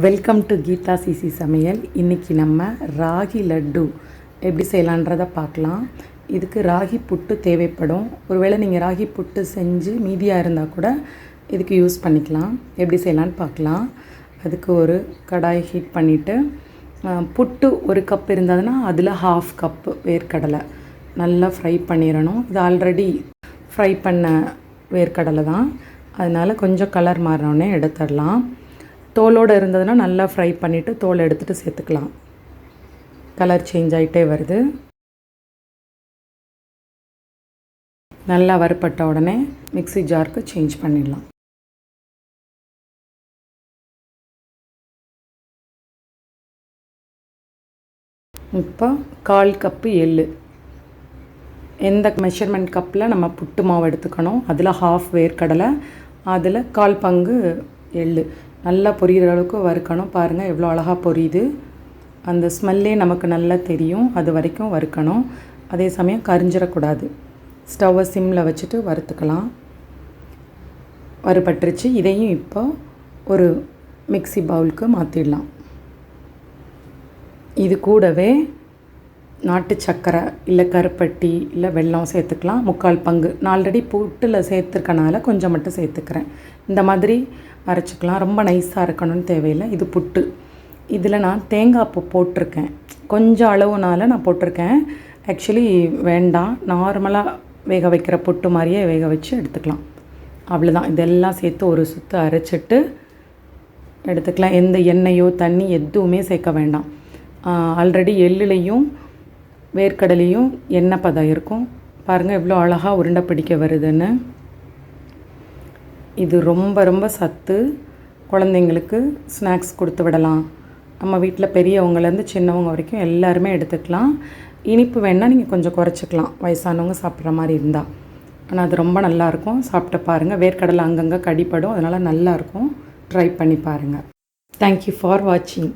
Welcome to Geetha CC சமையல். இன்றைக்கி நம்ம ராகி லட்டு எப்படி செய்யலான்றதை பார்க்கலாம். இதுக்கு ராகி புட்டு தேவைப்படும். ஒருவேளை நீங்கள் ராகி புட்டு செஞ்சு மீதியாக இருந்தால் கூட இதுக்கு யூஸ் பண்ணிக்கலாம். எப்படி செய்யலான்னு பார்க்கலாம். அதுக்கு ஒரு கடாய் ஹீட் பண்ணிவிட்டு புட்டு ஒரு கப் இருந்ததுன்னா அதில் 1/2 கப்பு வேர்க்கடலை நல்லா ஃப்ரை பண்ணிடணும். இது ஆல்ரெடி ஃப்ரை பண்ண வேர்க்கடலை தான், அதனால் கொஞ்சம் கலர் மாறினோடனே எடுத்துடலாம். தோலோடு இருந்ததுன்னா நல்லா ஃப்ரை பண்ணிவிட்டு தோல் எடுத்துகிட்டு சேர்த்துக்கலாம். கலர் சேஞ்ச் ஆகிட்டே வருது. நல்லா வறுப்பட்ட உடனே மிக்ஸி ஜாருக்கு சேஞ்ச் பண்ணிடலாம். இப்போ 1/4 கப்பு எள். எந்த மெஷர்மெண்ட் கப்பில் நம்ம புட்டு மாவு எடுத்துக்கணும், அதில் 1/2 வேர்க்கடலை, அதில் 1/4 பங்கு எள் நல்லா பொரியிற அளவுக்கு வறுக்கணும். பாருங்கள் எவ்வளோ அழகாக பொரியுது. அந்த ஸ்மெல்லே நமக்கு நல்லா தெரியும். அது வரைக்கும் வறுக்கணும். அதே சமயம் கரிஞ்சிடக்கூடாது. ஸ்டவ்வை சிம்மில் வச்சுட்டு வறுத்துக்கலாம். வறுபட்டுருச்சு. இதையும் இப்போ ஒரு மிக்ஸி பவுலுக்கு மாற்றிடலாம். இது கூடவே நாட்டு சர்க்கரை இல்லை கருப்பட்டி இல்லை வெல்லம் சேர்த்துக்கலாம். 3/4 பங்கு. நான் ஆல்ரெடி புட்டில் சேர்த்துருக்கனால கொஞ்சம் மட்டும் சேர்த்துக்கிறேன். இந்த மாதிரி அரைச்சிக்கலாம். ரொம்ப நைஸாக இருக்கணும்னு தேவையில்லை. இது புட்டு. இதில் நான் தேங்காய் பூ போட்டிருக்கேன். கொஞ்சம் அளவுனால நான் போட்டிருக்கேன். ஆக்சுவலி வேண்டாம். நார்மலாக வேக வைக்கிற புட்டு மாதிரியே வேக வச்சு எடுத்துக்கலாம். அவ்வளோதான். இதெல்லாம் சேர்த்து ஒரு சுற்று அரைச்சிட்டு எடுத்துக்கலாம். எந்த எண்ணெயோ தண்ணி எதுவுமே சேர்க்க வேண்டாம். ஆல்ரெடி எள்ளுலையும் வேர்க்கடலையும் எண்ணெய் பதம் இருக்கும். பாருங்கள் எவ்வளோ அழகாக உருண்டை பிடிக்க வருதுன்னு. இது ரொம்ப ரொம்ப சத்து. குழந்தைங்களுக்கு ஸ்நாக்ஸ் கொடுத்து விடலாம். நம்ம வீட்டில் பெரியவங்கலேருந்து சின்னவங்க வரைக்கும் எல்லாருமே எடுத்துக்கலாம். இனிப்பு வேணால் நீங்கள் கொஞ்சம் குறைச்சிக்கலாம், வயசானவங்க சாப்பிட்ற மாதிரி இருந்தால். ஆனால் அது ரொம்ப நல்லாயிருக்கும். சாப்பிட்டு பாருங்கள். வேர்க்கடலை அங்கங்கே கடிப்படும், அதனால் நல்லாயிருக்கும். ட்ரை பண்ணி பாருங்கள். தேங்க்யூ ஃபார் வாட்சிங்.